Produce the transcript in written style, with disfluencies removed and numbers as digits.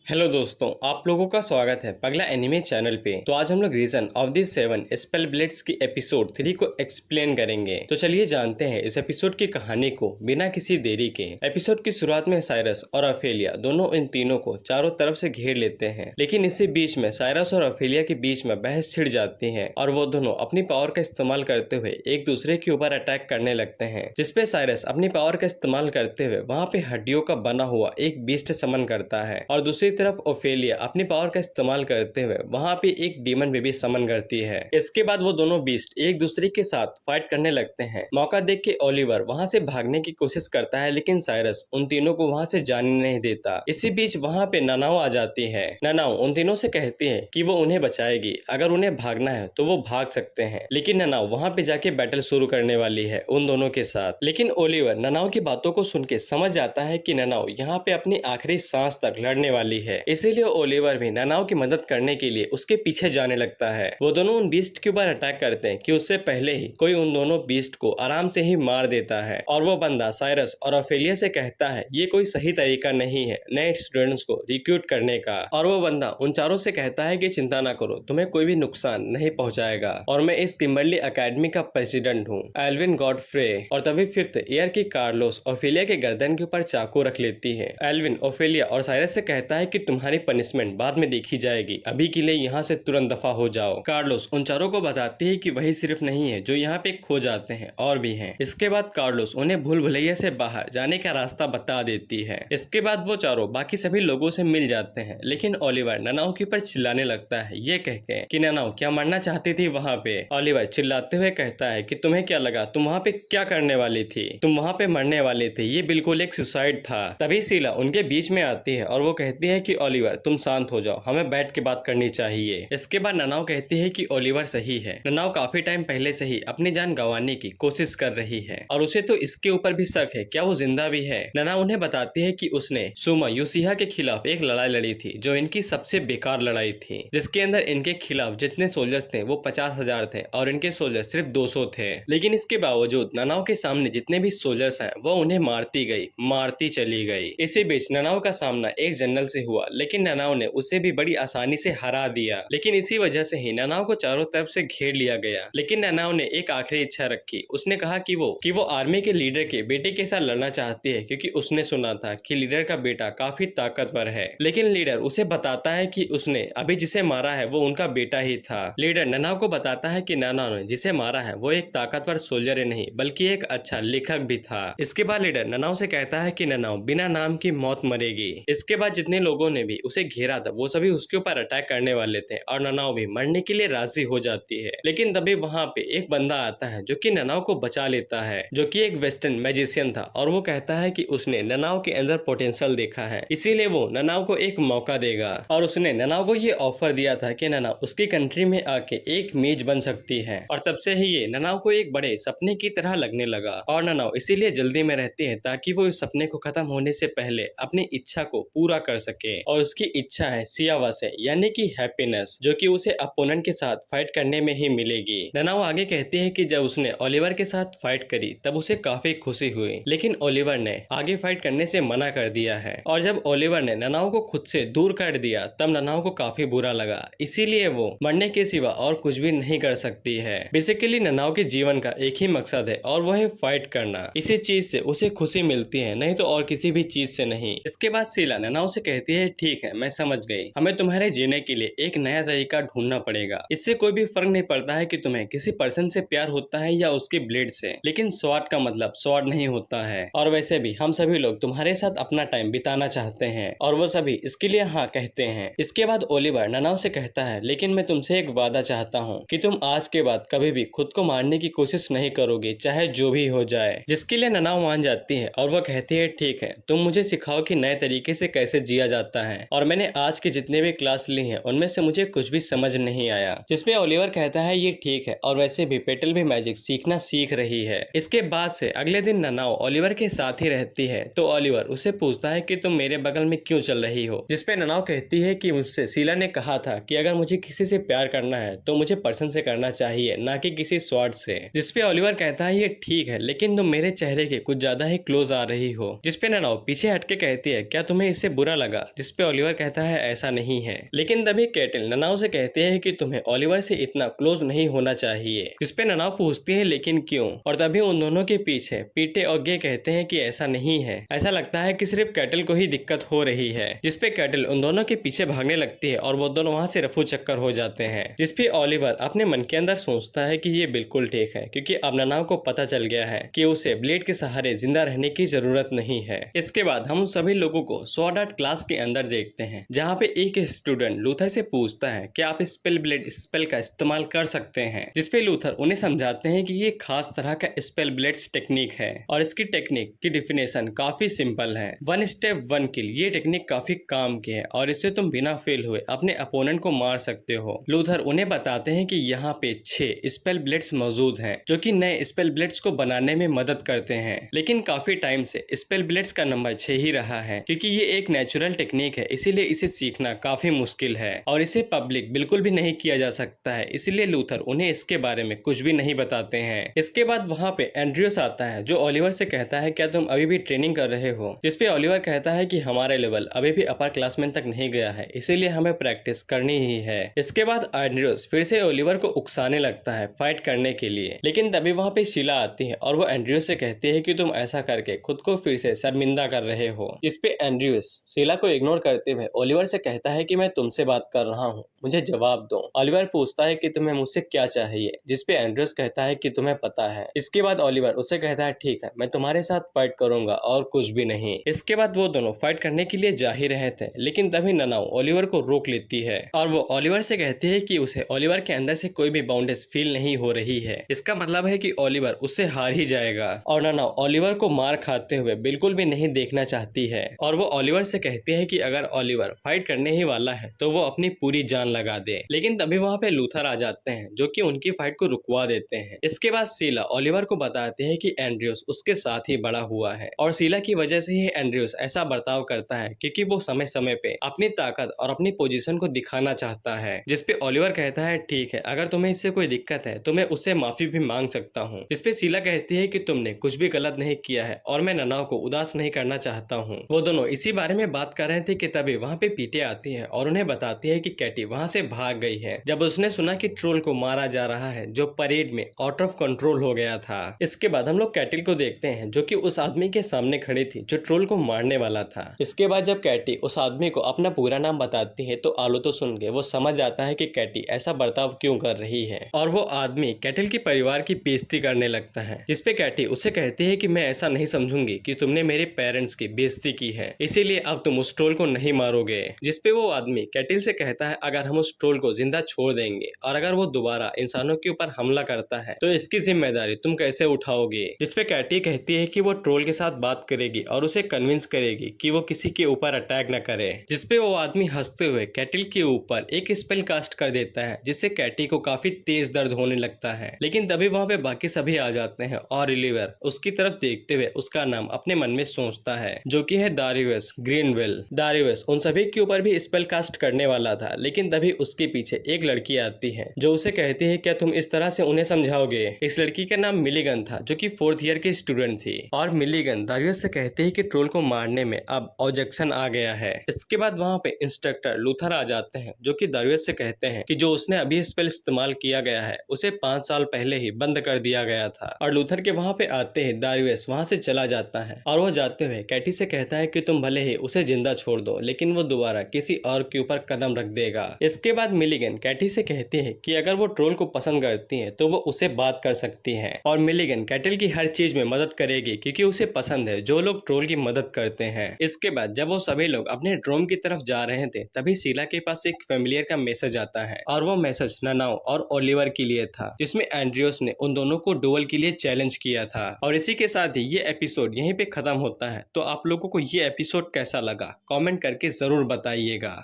Hello दोस्तों, आप लोगों का स्वागत है पगला एनिमे चैनल पे। तो आज हम लोग reign of the 7 spell blades की एपिसोड 3 को एक्सप्लेन करेंगे। तो चलिए जानते हैं इस एपिसोड की कहानी को बिना किसी देरी के। एपिसोड की शुरुआत में साइरस और ऑफेलिया दोनों इन तीनों को चारों तरफ से घेर लेते हैं, लेकिन इसी बीच में साइरस और ऑफेलिया के बीच में बहस छिड़ जाती है और वो दोनों अपनी पावर का इस्तेमाल करते हुए एक दूसरे के ऊपर अटैक करने लगते हैं, जिसपे साइरस अपनी पावर का इस्तेमाल करते हुए वहाँ पे हड्डियों का बना हुआ एक बीस्ट समन करता है और दूसरी तरफ ओफेलिया अपनी पावर का इस्तेमाल करते हुए वहां पे एक डीमन बेबी समन करती है। इसके बाद वो दोनों बीस्ट एक दूसरे के साथ फाइट करने लगते हैं। मौका देख के ओलिवर वहां से भागने की कोशिश करता है, लेकिन साइरस उन तीनों को वहां से जाने नहीं देता। इसी बीच वहां पे ननाओ आ जाती है। ननाओ उन तीनों से कहती है कि वो उन्हें बचाएगी, अगर उन्हें भागना है तो वो भाग सकते हैं। लेकिन ननाओ वहां पे जाके बैटल शुरू करने वाली है उन दोनों के साथ। लेकिन ओलिवर ननाओ की बातों को सुन के समझ जाता है कि ननाओ यहाँ पे अपनी आखिरी सांस तक लड़ने वाली है, इसीलिए ओलिवर भी ननाओ की मदद करने के लिए उसके पीछे जाने लगता है। वो दोनों उन बीस्ट के ऊपर अटैक करते हैं कि उससे पहले ही कोई उन दोनों बीस्ट को आराम से ही मार देता है। और वो बंदा साइरस और ऑफेलिया से कहता है ये कोई सही तरीका नहीं है नए स्टूडेंट्स को रिक्रूट करने का। और वो बंदा उन चारों से कहता है कि चिंता ना करो, तुम्हें कोई भी नुकसान नहीं पहुंचाएगा और मैं इस किम्बरली अकेडमी का प्रेसिडेंट हूँ, एल्विन गॉडफ्रे। और तभी फिफ्थ ईयर की कार्लोस ऑफेलिया के गर्दन के ऊपर चाकू रख लेती है। एल्विन ओफेलिया और साइरस से कहता है कि तुम्हारी पनिशमेंट बाद में देखी जाएगी, अभी के लिए यहाँ से तुरंत दफा हो जाओ। कार्लोस उन चारों को बताती है कि वही सिर्फ नहीं है जो यहाँ पे खो जाते हैं, और भी हैं। इसके बाद कार्लोस उन्हें भूल भुलैया से बाहर जाने का रास्ता बता देती है। इसके बाद वो चारों बाकी सभी लोगों से मिल जाते हैं, लेकिन ओलिवर ननाओ के ऊपर चिल्लाने लगता है ये कह के कि ननाओ क्या मरना चाहती थी वहाँ पे। ओलिवर चिल्लाते हुए कहता है कि तुम्हें क्या लगा, तुम वहाँ पे क्या करने वाली थी, तुम वहाँ पे मरने वाले थे, ये बिल्कुल एक सुसाइड था। तभी शीला उनके बीच में आती है और वो कहती है कि ओलिवर तुम शांत हो जाओ, हमें बैठ के बात करनी चाहिए। इसके बाद ननाओ कहती है कि ओलिवर सही है। ननाओ काफी टाइम पहले से ही अपनी जान गंवाने की कोशिश कर रही है और उसे तो इसके ऊपर भी शक है क्या वो जिंदा भी है। ननाओ उन्हें बताती है कि उसने सुमा यूसिहा के खिलाफ एक लड़ाई लड़ी थी जो इनकी सबसे बेकार लड़ाई थी, जिसके अंदर इनके खिलाफ जितने सोल्जर्स थे वो 50,000 थे और इनके सोल्जर सिर्फ 200 थे। लेकिन इसके बावजूद ननाओ के सामने जितने भी सोल्जर्स हैं वो उन्हें मारती गई, मारती चली गई। इसी बीच ननाओ का सामना एक जनरल से हुआ, लेकिन ननाओ ने उसे भी बड़ी आसानी से हरा दिया। लेकिन इसी वजह से ही ननाओ को चारों तरफ से घेर लिया गया। लेकिन ननाओ ने एक आखिरी इच्छा रखी। उसने कहा कि वो आर्मी के लीडर के बेटे के साथ लड़ना चाहती है, क्योंकि उसने सुना था कि लीडर का बेटा काफी ताकतवर है। लेकिन लीडर उसे बताता है कि उसने अभी जिसे मारा है वो उनका बेटा ही था। लीडर ननाओ को बताता है कि ननाओ ने जिसे मारा है वो एक ताकतवर सोल्जर ही नहीं बल्कि एक अच्छा लेखक भी था। इसके बाद लीडर ननाओ से कहता है कि ननाओ बिना नाम की मौत मरेगी। इसके बाद जितने लोगों ने भी उसे घेरा था वो सभी उसके ऊपर अटैक करने वाले थे और ननाओ भी मरने के लिए राजी हो जाती है। लेकिन तभी वहाँ पे एक बंदा आता है जो कि ननाओ को बचा लेता है, जो कि एक वेस्टर्न मैजिशियन था और वो कहता है कि उसने ननाओ के अंदर पोटेंशियल देखा है, इसीलिए वो ननाओ को एक मौका देगा। और उसने ननाओ को ये ऑफर दिया था कि ननाओ उसकी कंट्री में आके एक मेज बन सकती है। और तब से ही ये ननाओ को एक बड़े सपने की तरह लगने लगा और ननाओ इसीलिए जल्दी में रहती है ताकि वो इस सपने को खत्म होने से पहले अपनी इच्छा को पूरा कर सके। और उसकी इच्छा है सियावासे यानी कि हैप्पीनेस, जो कि उसे अपोनेंट के साथ फाइट करने में ही मिलेगी। ननाओ आगे कहती है कि जब उसने ओलिवर के साथ फाइट करी तब उसे काफी खुशी हुई, लेकिन ओलिवर ने आगे फाइट करने से मना कर दिया है। और जब ओलिवर ने ननाओ को खुद से दूर कर दिया तब ननाओ को काफी बुरा लगा, इसीलिए वो मरने के सिवा और कुछ भी नहीं कर सकती है। बेसिकली ननाओ के जीवन का एक ही मकसद है और वो है फाइट करना। इसी चीज से उसे खुशी मिलती है, नहीं तो और किसी भी चीज से नहीं। इसके बाद शीला ननाओ से कहती है ठीक है मैं समझ गई, हमें तुम्हारे जीने के लिए एक नया तरीका ढूंढना पड़ेगा। इससे कोई भी फर्क नहीं पड़ता है कि तुम्हें किसी पर्सन से प्यार होता है या उसके ब्लेड से, लेकिन स्वॉर्ड का मतलब स्वॉर्ड नहीं होता है। और वैसे भी हम सभी लोग तुम्हारे साथ अपना टाइम बिताना चाहते हैं और वो सभी इसके लिए हाँ कहते हैं। इसके बाद ओलिवर ननाओ से कहता है लेकिन मैं तुमसे एक वादा चाहता हूँ कि तुम आज के बाद कभी भी खुद को मारने की कोशिश नहीं करोगे, चाहे जो भी हो जाए। जिसके लिए ननाओ मान जाती है और वो कहती है ठीक है तुम मुझे सिखाओ कि नए तरीके से कैसे जिया जाता है। और मैंने आज के जितने भी क्लास ली हैं उनमें से मुझे कुछ भी समझ नहीं आया। जिसपे ओलिवर कहता है ये ठीक है और वैसे भी पेटल भी मैजिक सीखना सीख रही है। इसके बाद से अगले दिन ननाओ ओलिवर के साथ ही रहती है तो ओलिवर उसे पूछता है कि तुम मेरे बगल में क्यों चल रही हो। जिसपे ननाओ कहती है कि मुझसे शीला ने कहा था कि अगर मुझे किसी से प्यार करना है तो मुझे पर्सन से करना चाहिए, ना कि किसी स्वार्ड से। जिसपे ओलिवर कहता है ये ठीक है लेकिन तुम मेरे चेहरे के कुछ ज्यादा ही क्लोज आ रही हो। जिसपे ननाओ पीछे हटके कहती है क्या तुम्हें इससे बुरा लगा जिसपे ओलिवर कहता है ऐसा नहीं है। लेकिन तभी कैटल ननाओ से कहते हैं कि तुम्हें ओलिवर से इतना क्लोज नहीं होना चाहिए, जिसपे ननाओ पूछती है लेकिन क्यों। और तभी उन दोनों के पीछे पीटे और गे कहते हैं कि ऐसा नहीं है, ऐसा लगता है कि सिर्फ कैटल को ही दिक्कत हो रही है। जिसपे कैटल उन दोनों के पीछे भागने लगती है और वो दोनों वहां से रफू चक्कर हो जाते हैं। जिसपे ओलिवर अपने मन के अंदर सोचता है कि ये बिल्कुल ठीक है, क्योंकि अब ननाओ को पता चल गया है कि उसे ब्लेड के सहारे जिंदा रहने की जरूरत नहीं है। इसके बाद हम उन सभी लोगों को स्वॉर्ड आर्ट क्लास के अंदर देखते हैं, जहाँ पे एक स्टूडेंट लूथर से पूछता है कि आप स्पेल ब्लेड स्पेल का इस्तेमाल कर सकते हैं। जिसपे लूथर उन्हें समझाते हैं कि ये खास तरह का स्पेल ब्लेड्स टेक्निक है और इसकी टेक्निक की डिफिनेशन काफी सिंपल है। 1 स्टेप 1 किल। ये टेक्निक काफी काम की है और इससे तुम बिना फेल हुए अपने अपोनेंट को मार सकते हो। लूथर उन्हें बताते हैं कि यहाँ पे 6 स्पेल ब्लेड्स मौजूद हैं, जो कि नए स्पेल ब्लेड्स को बनाने में मदद करते हैं। लेकिन काफी टाइम से स्पेल ब्लेड्स का नंबर 6 ही रहा है, क्योंकि ये एक नेचुरल टेक्निक है, इसीलिए इसे सीखना काफी मुश्किल है और इसे पब्लिक बिल्कुल भी नहीं किया जा सकता है। इसीलिए लूथर उन्हें इसके बारे में कुछ भी नहीं बताते हैं। इसके बाद वहाँ पे एंड्रियोस आता है, जो ओलिवर से कहता है क्या तुम अभी भी ट्रेनिंग कर रहे हो। जिसपे ओलिवर कहता है कि हमारा लेवल अभी भी अपर क्लासमैन तक नहीं गया है, इसीलिए हमें प्रैक्टिस करनी ही है। इसके बाद एंड्रियोस फिर से ओलिवर को उकसाने लगता है फाइट करने के लिए। लेकिन तभी वहाँ पे शीला आती है और वो एंड्रियोस से कहती है कि तुम ऐसा करके खुद को फिर से शर्मिंदा कर रहे हो। जिसपे एंड्रियोस शीला को इग्नोर करते हुए ओलिवर से कहता है कि मैं तुमसे बात कर रहा हूँ, मुझे जवाब दो। ओलिवर पूछता है कि तुम्हें मुझसे क्या चाहिए। जिसपे एंड्रियोस कहता है कि तुम्हें पता है। इसके बाद ओलिवर उससे कहता है ठीक है, मैं तुम्हारे साथ फाइट करूंगा और कुछ भी नहीं। इसके बाद वो दोनों फाइट करने के लिए जा ही रहे थे, लेकिन तभी ननाओ ओलिवर को रोक लेती है और वो ओलिवर से कहती है कि उसे ओलिवर के अंदर से कोई भी बाउंडेस फील नहीं हो रही है। इसका मतलब है कि ओलिवर उससे हार ही जाएगा और ननाओ ओलिवर को मार खाते हुए बिल्कुल भी नहीं देखना चाहती है और वो ओलिवर से कहती है कि अगर ओलिवर फाइट करने ही वाला है तो वो अपनी पूरी जान लगा दे। लेकिन तभी वहाँ पे लूथर आ जाते हैं, जो कि उनकी फाइट को रुकवा देते हैं। इसके बाद शीला ओलिवर को बताते हैं कि एंड्रियोस उसके साथ ही बड़ा हुआ है और शीला की वजह से ही एंड्रियोस ऐसा बर्ताव करता है, क्योंकि वो समय समय पे अपनी ताकत और अपनी पोजीशन को दिखाना चाहता है। जिसपे ओलिवर कहता है ठीक है, अगर तुम्हें इससे कोई दिक्कत है तो मैं उससे माफी भी मांग सकता हूँ। जिसपे शीला कहती है कि तुमने कुछ भी गलत नहीं किया है और मैं ननाओ को उदास नहीं करना चाहता हूँ। वो दोनों इसी बारे में बात कर रहे थे कि तभी वहाँ पे पीटे आती है और उन्हें बताती है कि कैटी वहाँ से भाग गई है जब उसने सुना कि ट्रोल को मारा जा रहा है, जो परेड में आउट ऑफ कंट्रोल हो गया था। इसके बाद हम लोग कैटिल को देखते हैं, जो कि उस आदमी के सामने खड़ी थी जो ट्रोल को मारने वाला था। इसके बाद जब कैटी उस आदमी को अपना पूरा नाम बताती है तो आलू तो सुन के वो समझ आता है कि कैटी ऐसा बर्ताव क्यों कर रही है और वो आदमी कैटिल के परिवार की बेइज्जती करने लगता है। जिसपे कैटी उससे कहती है कि मैं ऐसा नहीं समझूंगी कि तुमने मेरे पेरेंट्स की बेइज्जती की है, इसीलिए अब तुम उस ट्रोल को नहीं मारोगे। जिसपे वो आदमी कैटिल से कहता है अगर हम उस ट्रोल को जिंदा छोड़ देंगे और अगर वो दोबारा इंसानों के ऊपर हमला करता है तो इसकी जिम्मेदारी तुम कैसे उठाओगे। जिसपे कैटी कहती है कि वो ट्रोल के साथ बात करेगी और उसे कन्विंस करेगी कि वो किसी के ऊपर अटैक न करे। जिसपे वो आदमी हंसते हुए कैटिल के ऊपर एक स्पेल कास्ट कर देता है, जिससे कैटी को काफी तेज दर्द होने लगता है। लेकिन तभी वहाँ पे बाकी सभी आ जाते हैं और ओलिवर उसकी तरफ देखते हुए उसका नाम अपने मन में सोचता है, जो कि है दारिवस ग्रीनवेल। दारिवस उन सभी के ऊपर भी स्पेल कास्ट करने वाला था, लेकिन तभी उसके पीछे एक लड़की आती है जो उसे कहती है क्या तुम इस तरह से उन्हें समझाओगे। इस लड़की का नाम मिलीगन था, जो कि 4th ईयर की स्टूडेंट थी और मिलीगन दारिवस से कहती है कि ट्रोल को मारने में अब ऑब्जेक्शन आ गया है। इसके बाद वहाँ पे इंस्ट्रक्टर लूथर आ जाते हैं, जो कि दारिवस से कहते हैं कि जो उसने अभी स्पेल इस्तेमाल किया गया है उसे 5 साल पहले ही बंद कर दिया गया था। और लूथर के वहाँ पे आते ही दारिवस वहाँ से चला जाता है और वो जाते हुए कैटी से कहता है कि तुम भले ही उसे जिंदा छोड़ दो, लेकिन वो दोबारा किसी और के ऊपर कदम रख देगा। इसके बाद मिलीगन कैटी से कहती है कि अगर वो ट्रोल को पसंद करती है तो वो उसे बात कर सकती है और मिलीगन कैटल की हर चीज में मदद करेगी, क्योंकि उसे पसंद है जो लोग ट्रोल की मदद करते हैं। इसके बाद जब वो सभी लोग अपने ड्रोम की तरफ जा रहे थे तभी शीला के पास एक फेमिलियर का मैसेज आता है और वो मैसेज ननाओ और ओलिवर के लिए था, जिसमें एंड्रियोस ने उन दोनों को डुएल के लिए चैलेंज किया था। और इसी के साथ ही ये एपिसोड यहीं पे खत्म होता है। तो आप लोगों को ये एपिसोड कैसा लगा कमेंट करके जरूर बताइएगा।